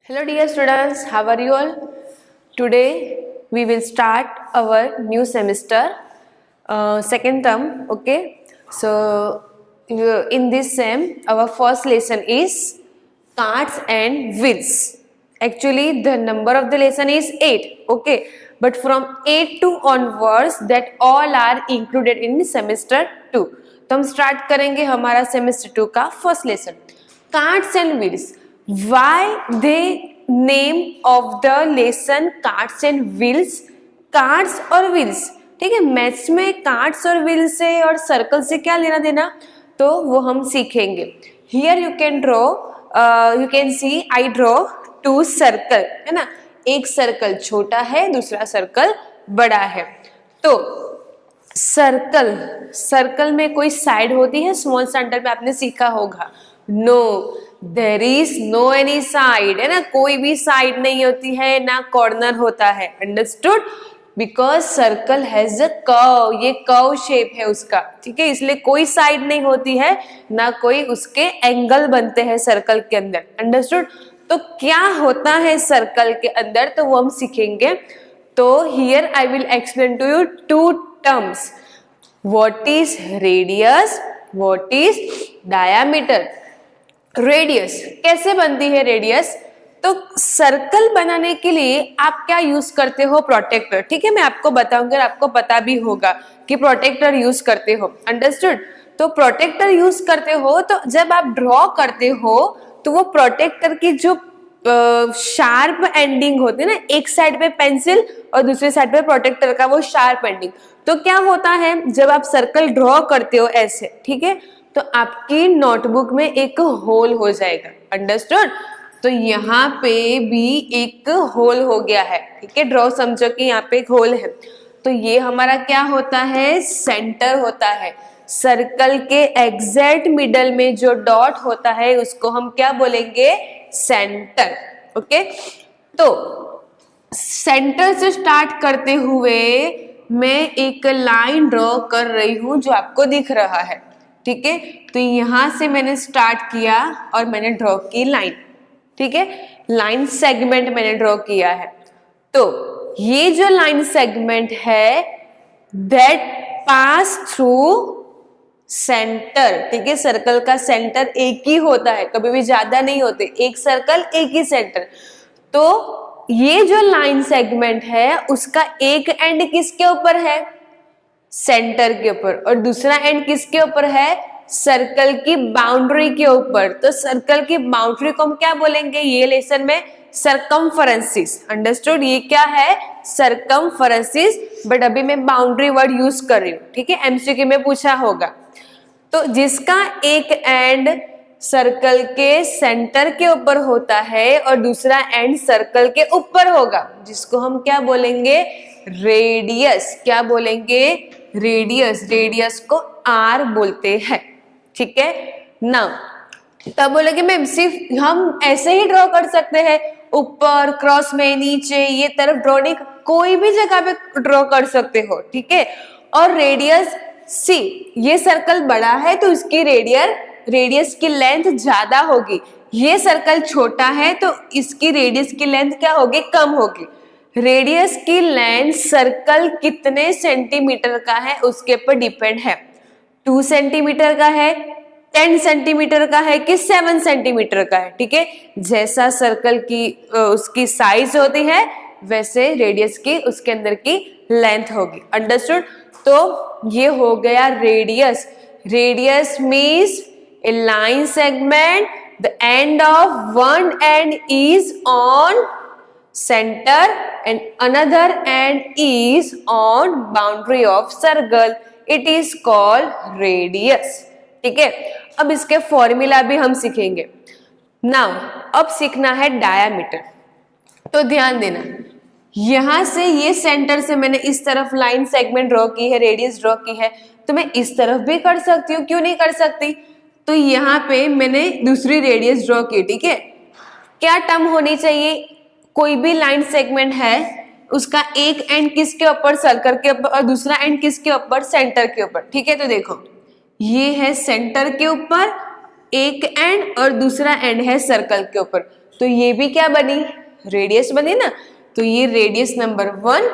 Hello dear students, how are you all? Today we will start our new semester, second term, okay? So in this sem, our first lesson is carts and wheels. Actually the number of the lesson is 8, okay? But from 8 to onwards that all are included in semester 2. तो हम start करेंगे हमारा semester 2 का first lesson, carts and wheels. Why they name of the lesson carts and wheels? Carts और wheels, ठीक है. Maths में carts और व्हील से और सर्कल से क्या लेना देना, तो वो हम सीखेंगे. Here you can draw, you can C I draw two circle, है ना. एक सर्कल छोटा है, दूसरा सर्कल बड़ा है. तो सर्कल में कोई साइड होती है? स्मॉल स्टैंडर्ड में आपने सीखा होगा. No, there is no any side, है ना. कोई भी साइड नहीं होती है, ना कॉर्नर होता है. Understood? Because circle has a curve, ये कर्व शेप है उसका, ठीक है. इसलिए कोई साइड नहीं होती है, ना कोई उसके एंगल बनते हैं सर्कल के अंदर. अंडरस्टूड? तो क्या होता है सर्कल के अंदर, तो वो हम सीखेंगे. तो here I will explain to you two terms. What is radius, what is diameter. Radius कैसे बनती है? रेडियस तो सर्कल बनाने के लिए आप क्या यूज करते हो? प्रोटेक्टर, ठीक है. मैं आपको बताऊंगा, आपको पता भी होगा कि प्रोटेक्टर यूज करते हो. अंडरस्टूड? तो प्रोटेक्टर यूज करते हो, तो जब आप ड्रॉ करते हो तो वो प्रोटेक्टर की जो शार्प एंडिंग होती है ना, एक साइड पे पेंसिल और दूसरे साइड पे प्रोटेक्टर का वो शार्प एंडिंग, तो क्या होता है जब आप सर्कल ड्रॉ करते हो ऐसे, ठीक है, तो आपकी नोटबुक में एक होल हो जाएगा. अंडरस्टूड? तो यहाँ पे भी एक होल हो गया है, ठीक है. ड्रॉ समझो कि यहाँ पे एक होल है. तो ये हमारा क्या होता है? सेंटर होता है. सर्कल के एग्जैक्ट मिडल में जो डॉट होता है उसको हम क्या बोलेंगे? सेंटर. ओके. तो सेंटर से स्टार्ट करते हुए मैं एक लाइन ड्रॉ कर रही हूं जो आपको दिख रहा है, ठीक है. तो यहां से मैंने स्टार्ट किया और मैंने ड्रॉ की लाइन, ठीक है. लाइन सेगमेंट मैंने ड्रॉ किया है. तो ये जो लाइन सेगमेंट है दैट पास थ्रू सेंटर, ठीक है. सर्कल का सेंटर एक ही होता है, कभी भी ज्यादा नहीं होते. एक सर्कल एक ही सेंटर. तो ये जो लाइन सेगमेंट है उसका एक एंड किसके ऊपर है? सेंटर के ऊपर. और दूसरा एंड किसके ऊपर है? सर्कल की बाउंड्री के ऊपर. तो सर्कल की बाउंड्री को हम क्या बोलेंगे ये लेसन में? सरकमफेरेंसिस. अंडरस्टूड? ये क्या है? सरकमफेरेंसिस. बट अभी मैं बाउंड्री वर्ड यूज कर रही हूँ, ठीक है. एमसीक्यू में पूछा होगा. तो जिसका एक एंड सर्कल के सेंटर के ऊपर होता है और दूसरा एंड सर्कल के ऊपर होगा, जिसको हम क्या बोलेंगे? रेडियस. क्या बोलेंगे? रेडियस. रेडियस को आर बोलते हैं, ठीक है ना. तब बोलेंगे मैम सिर्फ हम ऐसे ही ड्रॉ कर सकते हैं, ऊपर क्रॉस में, नीचे, ये तरफ ड्रॉ नहीं, कोई भी जगह पे ड्रॉ कर सकते हो, ठीक है. और रेडियस सी, ये सर्कल बड़ा है तो इसकी रेडियस की लेंथ ज्यादा होगी. ये सर्कल छोटा है तो इसकी रेडियस की लेंथ क्या होगी? कम होगी. रेडियस की लेंथ सर्कल कितने सेंटीमीटर का है उसके ऊपर डिपेंड है. 2 सेंटीमीटर का है, 10 सेंटीमीटर का है कि 7 सेंटीमीटर का है, ठीक है. जैसा सर्कल की उसकी साइज होती है वैसे रेडियस की उसके अंदर की लेंथ होगी. अंडरस्टूड? तो ये हो गया radius. Radius means a line segment, the end of one and is on center and another end is on boundary of circle. It is called radius. ठीक है. अब इसके फॉर्मूला भी हम सीखेंगे. नाउ अब सीखना है डायामीटर. तो ध्यान देना, यहां से ये सेंटर से मैंने इस तरफ लाइन सेगमेंट ड्रॉ की है, रेडियस ड्रॉ की है, तो मैं इस तरफ भी कर सकती हूँ, क्यों नहीं कर सकती. तो यहाँ पे मैंने दूसरी रेडियस ड्रॉ की, ठीक है. क्या टर्म होनी चाहिए? कोई भी लाइन सेगमेंट है उसका एक एंड किसके ऊपर? सर्कल के ऊपर. और दूसरा एंड किसके ऊपर? सेंटर के ऊपर, ठीक है. तो देखो ये है सेंटर के ऊपर एक एंड और दूसरा एंड है सर्कल के ऊपर. तो ये भी क्या बनी, रेडियस बनी ना। तो ये रेडियस नंबर 1,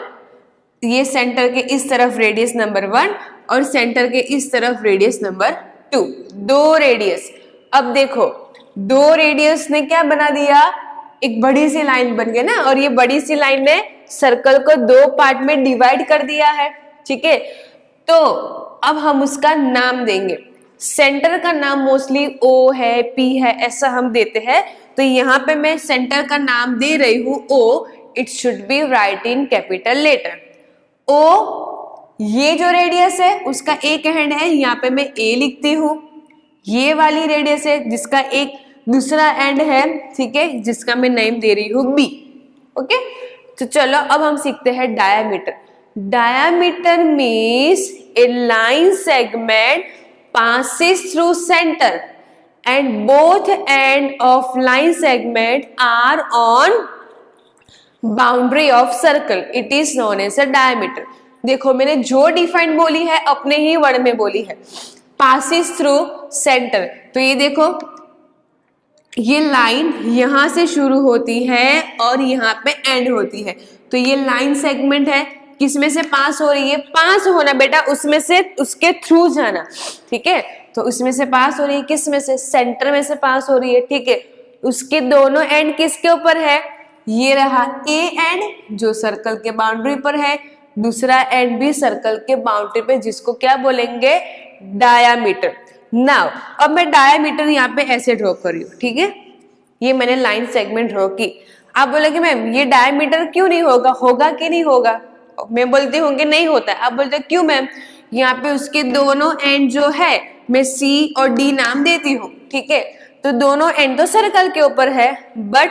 ये सेंटर के इस तरफ रेडियस नंबर 1 और सेंटर के इस तरफ रेडियस नंबर 2, 2 रेडियस। अब देखो 2 रेडियस ने क्या बना दिया, एक बड़ी सी लाइन बन गई ना, और ये बड़ी सी लाइन ने सर्कल को 2 पार्ट में डिवाइड कर दिया है, ठीक है। तो अब हम उसका नाम देंगे, सेंटर का नाम मोस्टली ओ है, पी है, ऐसा हम देते हैं। तो यहाँ पे मैं सेंटर का नाम दे रही हूँ O, it should be write in capital letter. O, ये जो रेडियस है उसका एक एंड है, यहाँ पे मैं ए लिखती हूँ। ये वाली रेडियस है जिसका एक दूसरा एंड है, ठीक है, जिसका मैं नेम दे रही हूँ बी। ओके, तो चलो अब हम सीखते हैं diameter. Diameter means a line segment passes through center and both end of line segment are on boundary of circle. It is known as a diameter. देखो मैंने जो डिफाइन बोली है अपने ही वर्ड में बोली है, passes through center। तो ये देखो ये लाइन यहां से शुरू होती है और यहाँ पे एंड होती है। तो ये लाइन सेगमेंट है, किसमें से पास हो रही है, पास होना बेटा उसमें से, उसके थ्रू जाना, ठीक है। तो उसमें से पास हो रही है, किसमें से, सेंटर में से पास हो रही है, ठीक है। उसके दोनों एंड किसके ऊपर है, ये रहा ए एंड जो सर्कल के बाउंड्री पर है, दूसरा एंड भी सर्कल के बाउंड्री पे, जिसको क्या बोलेंगे, डायामीटर। नाउ अब मैं डायामीटर यहाँ पे ऐसे ड्रॉ कर रही हूँ, ठीक है। ये मैंने लाइन सेगमेंट ड्रॉ की। आप बोलेंगे मैम ये डायामीटर क्यों नहीं होगा, होगा कि नहीं होगा। मैं बोलती हूँ कि नहीं होता है, आप बोलते हैं क्यों मैम, यहाँ पे उसके दोनों एंड जो है मैं सी और डी नाम देती हूँ, ठीक है। तो दोनों एंड तो सर्कल के ऊपर है, बट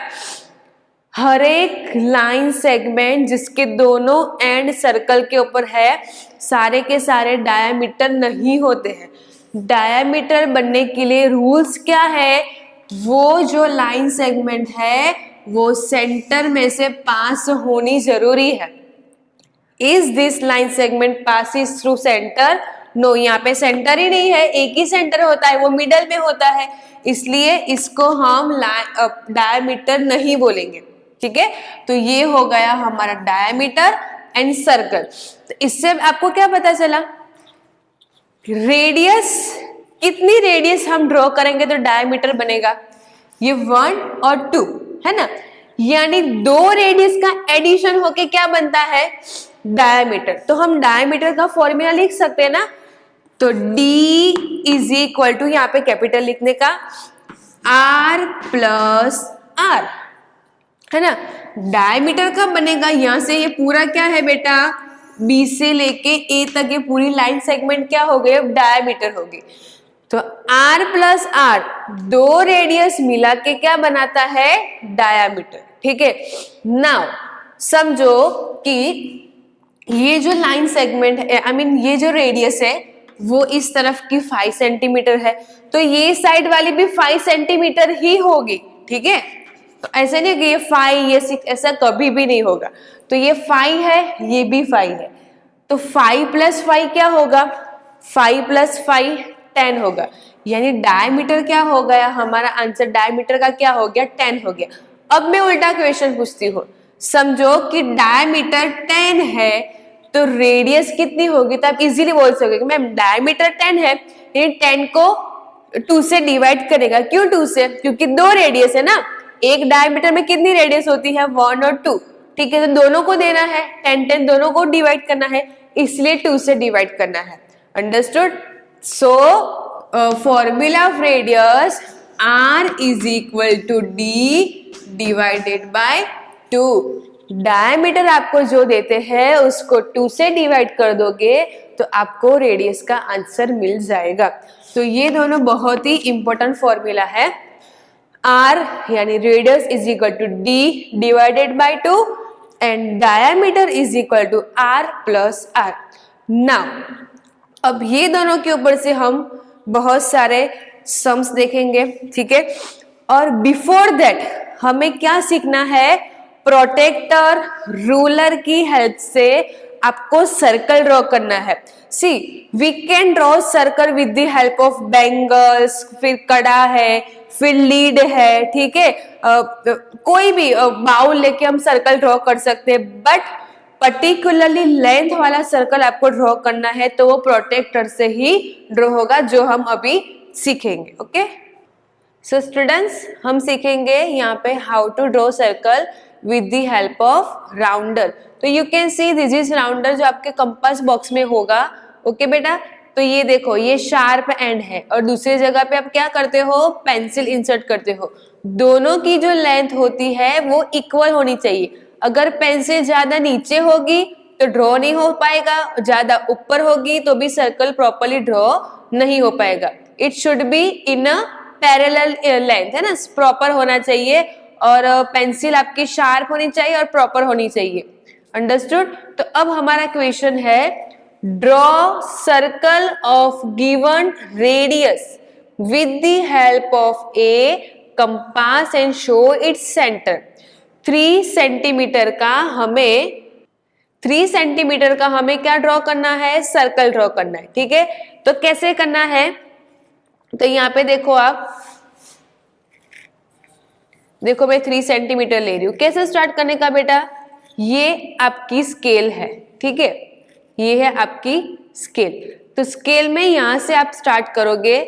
हर एक लाइन सेगमेंट जिसके दोनों एंड सर्कल के ऊपर है, सारे के सारे डायामीटर नहीं होते हैं। डायामीटर बनने के लिए रूल्स क्या है, वो जो लाइन सेगमेंट है वो सेंटर में से पास होनी जरूरी है। Is this line segment passes through centre, no, यहाँ पे सेंटर ही नहीं है, एक ही सेंटर होता है, वो मिडल में होता है, इसलिए इसको हम डायामीटर नहीं बोलेंगे, ठीक है। तो ये हो गया हमारा डायामीटर एंड सर्कल। तो इससे आपको क्या पता चला, रेडियस, कितनी रेडियस हम ड्रॉ करेंगे तो डायामीटर बनेगा, ये 1 और 2 है ना, यानी 2 रेडियस का एडिशन होके क्या बनता है, डायामीटर। तो हम डायामीटर का फॉर्मूला लिख सकते हैं ना, तो D इज इक्वल टू, यहाँ पे कैपिटल लिखने का, R प्लस R, है ना। डायमीटर कब बनेगा, यहां से ये पूरा क्या है बेटा, बी से लेके ए तक ये पूरी लाइन सेगमेंट क्या हो गई, डायमीटर हो गई। तो R प्लस R, 2 रेडियस मिला के क्या बनाता है, डायामीटर, ठीक है। नाउ समझो कि ये जो लाइन सेगमेंट है, आई मीन ये जो रेडियस है वो इस तरफ की 5 सेंटीमीटर है, तो ये साइड वाली भी 5 सेंटीमीटर ही होगी, ठीक है। तो ऐसे नहीं कि ये 5 ये 6, ऐसा कभी भी नहीं होगा। तो ये 5 है, ये भी 5 है, तो 5 प्लस 5 क्या होगा, 5 प्लस 5 10 होगा, यानी डायमीटर क्या हो गया, हमारा आंसर डायमीटर का क्या हो गया, 10 हो गया। अब मैं उल्टा क्वेश्चन पूछती हूँ, समझो कि डायमीटर 10 है तो रेडियस कितनी होगी, तो आप इजीली बोल सकोगे कि मैम डायमीटर 10 है, ये 10 को 2 से डिवाइड करेगा। क्यों 2 से, क्योंकि 2 रेडियस है ना, एक डायमीटर में कितनी रेडियस होती है, 1 और 2, ठीक है। तो दोनों को देना है 10 10, दोनों को डिवाइड करना है, इसलिए 2 से डिवाइड करना है। Understood. So formula of radius R is equal to D divided by 2। Diameter आपको जो देते हैं उसको 2 से डिवाइड कर दोगे तो आपको रेडियस का आंसर मिल जाएगा। तो ये दोनों बहुत ही इंपॉर्टेंट फॉर्मूला है। R यानी radius is equal to D divided by 2 and diameter is equal to R plus R। Now अब ये दोनों के ऊपर से हम बहुत सारे सम्स देखेंगे, ठीक है। और बिफोर दैट हमें क्या सीखना है, प्रोटेक्टर रूलर की हेल्प से आपको सर्कल ड्रॉ करना है। See we can draw circle with the help of bangles, फिर कड़ा है, फिर लीड है, ठीक है, कोई भी बाउल लेके हम सर्कल ड्रॉ कर सकते हैं, बट पर्टिकुलरली लेंथ वाला सर्कल आपको ड्रॉ करना है तो वो प्रोटेक्टर से ही ड्रॉ होगा, जो हम अभी सीखेंगे। ओके, सो स्टूडेंट्स हम सीखेंगे यहाँ पे how to draw circle with the help of rounder. तो you can see this is rounder जो आपके कंपास बॉक्स में होगा। ओके बेटा, तो ये देखो ये शार्प एंड है और दूसरी जगह पे आप क्या करते हो, पेंसिल इंसर्ट करते हो। दोनों की जो लेंथ होती है वो इक्वल होनी चाहिए। अगर पेंसिल ज्यादा नीचे होगी तो ड्रॉ नहीं हो पाएगा, ज्यादा ऊपर होगी तो भी सर्कल प्रॉपरली ड्रॉ नहीं हो पाएगा। It should be in a parallel length, है ना, प्रॉपर होना चाहिए और पेंसिल आपकी शार्प होनी चाहिए और प्रॉपर होनी चाहिए। अंडरस्टूड? तो अब हमारा क्वेश्चन है, draw circle of given radius with the help of A compass and show its centre. 3 centimetre का हमें क्या ड्रॉ करना है, सर्कल ड्रॉ करना है। ठीक है, तो कैसे करना है, तो यहाँ पे देखो आप, देखो मैं 3 सेंटीमीटर ले रही हूँ। कैसे स्टार्ट करने का बेटा, ये आपकी स्केल है, ठीक है, ये है आपकी स्केल। तो स्केल में यहां से आप स्टार्ट करोगे,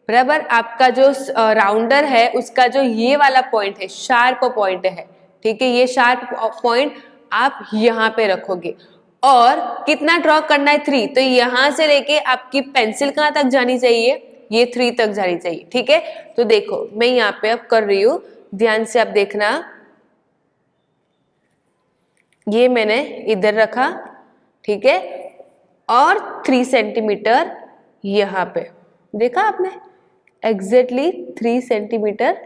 बराबर। आपका जो राउंडर है उसका जो ये वाला पॉइंट है, शार्प पॉइंट है, ठीक है, ये शार्प पॉइंट आप यहाँ पे रखोगे और कितना ड्रॉ करना है, 3। तो यहां से लेके आपकी पेंसिल कहाँ तक जानी चाहिए, ये 3 तक जानी चाहिए। ठीक है, तो देखो मैं यहाँ पे अब कर रही हूं, ध्यान से आप देखना। ये मैंने इधर रखा, ठीक है, और 3 सेंटीमीटर यहाँ पे, देखा आपने, एग्जैक्टली 3 सेंटीमीटर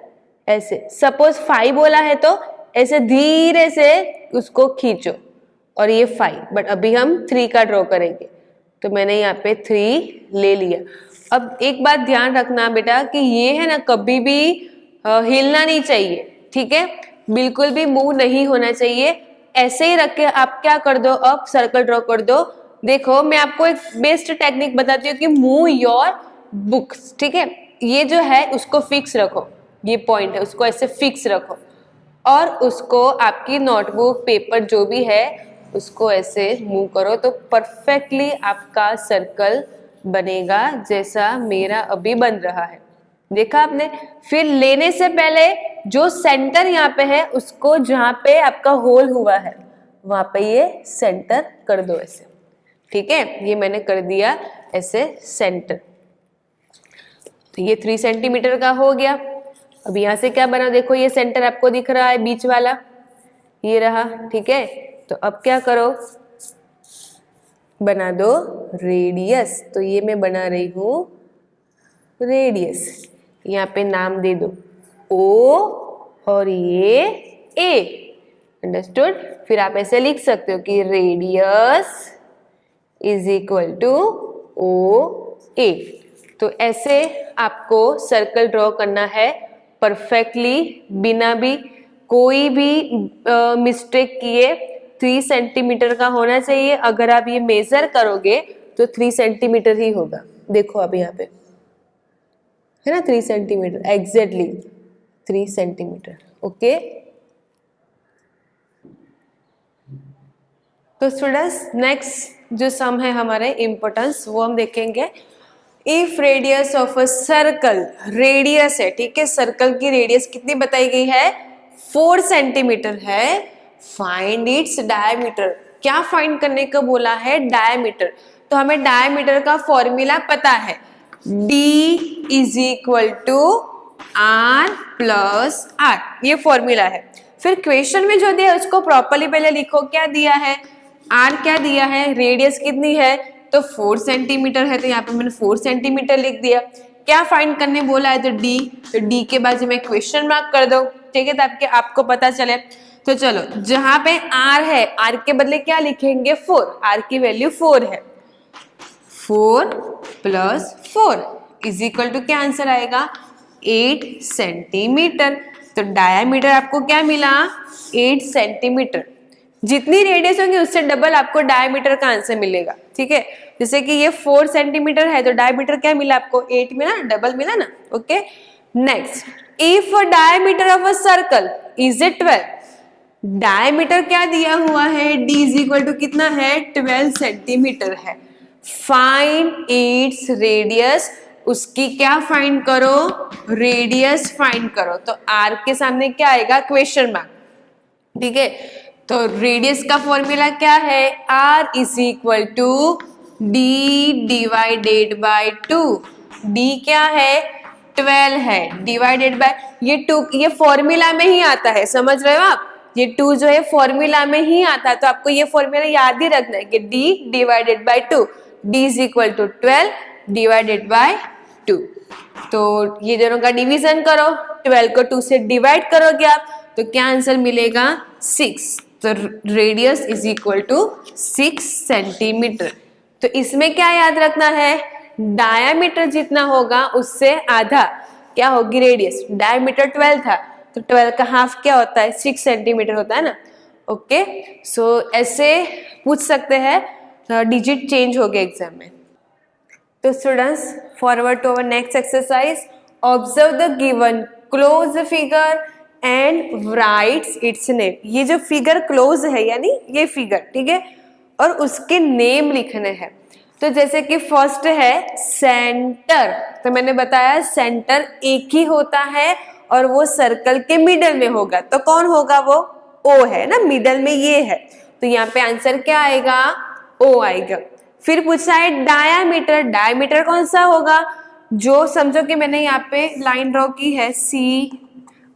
ऐसे। सपोज 5 बोला है तो ऐसे धीरे से उसको खींचो और ये 5, बट अभी हम 3 का ड्रॉ करेंगे। तो मैंने यहाँ पे 3 ले लिया। अब एक बात ध्यान रखना बेटा कि ये है ना, कभी भी हिलना नहीं चाहिए, ठीक है, बिल्कुल भी मूव नहीं होना चाहिए। ऐसे ही रख के आप क्या कर दो, अब सर्कल ड्रॉ कर दो। देखो मैं आपको एक बेस्ट टेक्निक बताती हूँ कि मूव योर बुक्स, ठीक है, ये जो है उसको फिक्स रखो, ये पॉइंट है उसको ऐसे फिक्स रखो और उसको आपकी नोटबुक पेपर जो भी है उसको ऐसे मूव करो, तो परफेक्टली आपका सर्कल बनेगा जैसा मेरा अभी बन रहा है। देखा आपने। फिर लेने से पहले जो सेंटर यहाँ पे है उसको, जहां पे आपका होल हुआ है वहां पे ये सेंटर कर दो ऐसे, ठीक है, ये मैंने कर दिया ऐसे सेंटर। तो ये 3 सेंटीमीटर का हो गया। अब यहाँ से क्या बना, देखो ये सेंटर आपको दिख रहा है, बीच वाला ये रहा, ठीक है। तो अब क्या करो, बना दो रेडियस। तो ये मैं बना रही हूं रेडियस, यहाँ पे नाम दे दो O और ये A, अंडरस्टूड। फिर आप ऐसे लिख सकते हो कि radius is equal to OA। तो ऐसे आपको सर्कल ड्रॉ करना है परफेक्टली, बिना भी कोई भी मिस्टेक किए। 3 सेंटीमीटर का होना चाहिए। अगर आप ये मेजर करोगे तो 3 सेंटीमीटर ही होगा। देखो अब यहाँ पे है ना 3 सेंटीमीटर, एग्जैक्टली 3 सेंटीमीटर। ओके, तो स्टूडेंट्स नेक्स्ट जो सम है हमारे इम्पोर्टेंस वो हम देखेंगे। If radius of a circle, radius है, ठीक है, सर्कल की रेडियस कितनी बताई गई है, 4 सेंटीमीटर है। फाइंड इट्स डायमीटर, क्या फाइंड करने को बोला है, डायमीटर। तो हमें डायमीटर का फॉर्मूला पता है, D is equal to R plus R, ये फॉर्मूला है। फिर क्वेश्चन में जो दिया है उसको प्रॉपरली पहले लिखो, क्या दिया है, R क्या दिया है, रेडियस कितनी है, तो 4 सेंटीमीटर है, तो यहाँ पे मैंने 4 सेंटीमीटर लिख दिया। क्या फाइंड करने बोला है, तो D, तो D के बाद में क्वेश्चन मार्क कर दो, ठीक है, ताकि आपको पता चले। तो चलो जहां पे R है, R के बदले क्या लिखेंगे, 4, R की वैल्यू 4 है, 4 प्लस 4 इज इक्वल टू क्या आंसर आएगा, 8 सेंटीमीटर। तो डायमीटर आपको क्या मिला, 8 सेंटीमीटर। जितनी रेडियस होगी उससे डबल आपको डायमीटर का आंसर मिलेगा, ठीक है। जैसे कि ये 4 सेंटीमीटर है तो डायमीटर क्या मिला आपको, 8 मिला, डबल मिला ना, okay. Next, if diameter of a circle is a 12, diameter क्या दिया हुआ है, d इज इक्वल टू कितना है, 12 सेंटीमीटर है। फाइंड इट्स रेडियस, उसकी क्या फाइंड करो, रेडियस फाइंड करो। तो r के सामने क्या आएगा, क्वेश्चन मार्क, ठीक है। तो रेडियस का फॉर्मूला क्या है, r is equal to D divided by 2। d क्या है, 12 है, डिवाइडेड बाय ये 2, ये फॉर्मूला में ही आता है, समझ रहे हो आप, ये 2 जो है फॉर्मूला में ही आता है, तो आपको ये फॉर्मूला याद ही रखना है कि d divided by 2, d is equal to 12 divided by 2। तो ये दोनों का डिवीजन करो, 12 को 2 से डिवाइड करोगे आप तो क्या आंसर मिलेगा, 6। तो radius is equal to 6 centimetre. तो इसमें क्या याद रखना है, डायामीटर जितना होगा उससे आधा क्या होगी रेडियस। डायामीटर 12 था तो 12 का हाफ क्या होता है, 6 सेंटीमीटर होता है ना, ओके। सो ऐसे पूछ सकते हैं, डिजिट चेंज हो गए एग्जाम में। तो students, forward to our next exercise, observe the given close figure and writes its name. ये जो फिगर क्लोज है यानी ये फिगर, ठीक है, और उसके नेम लिखने हैं। तो जैसे कि फर्स्ट है सेंटर, तो मैंने बताया सेंटर एक ही होता है और वो सर्कल के मिडल में होगा, तो कौन होगा वो, ओ है ना, मिडल में ये है, तो यहाँ पे आंसर क्या आएगा, ओ आएगा। फिर पूछा है डायामीटर, डायामीटर कौन सा होगा, जो समझो कि मैंने यहाँ पे लाइन ड्रॉ की है सी,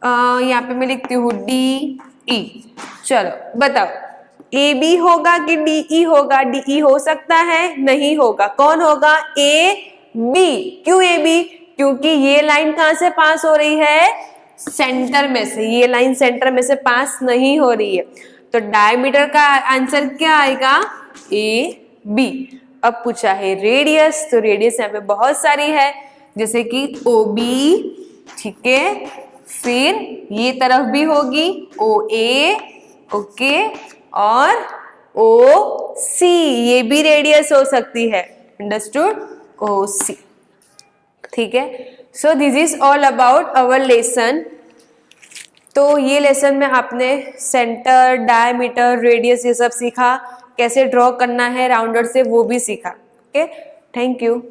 यहाँ पे मैं लिखती हूँ डी ई, चलो बताओ ए बी होगा कि डी ई होगा, डी ई हो सकता है, नहीं होगा, कौन होगा, ए बी। क्यों ए बी, क्योंकि ये लाइन कहां से पास हो रही है, सेंटर में से, ये लाइन सेंटर में से पास नहीं हो रही है, तो डायमीटर का आंसर क्या आएगा, ए बी। अब पूछा है रेडियस, तो रेडियस यहाँ पे बहुत सारी है, जैसे कि ओ बी, ठीक है, फिर ये तरफ भी होगी ओ ए, ओके, और ओ सी, ये भी रेडियस हो सकती है, अंडरस्टूड, ओ सी, ठीक है। So this is all about our lesson. तो ये लेसन में आपने सेंटर, डायमीटर, रेडियस ये सब सीखा, कैसे ड्रॉ करना है राउंडर से वो भी सीखा, ओके। Thank you.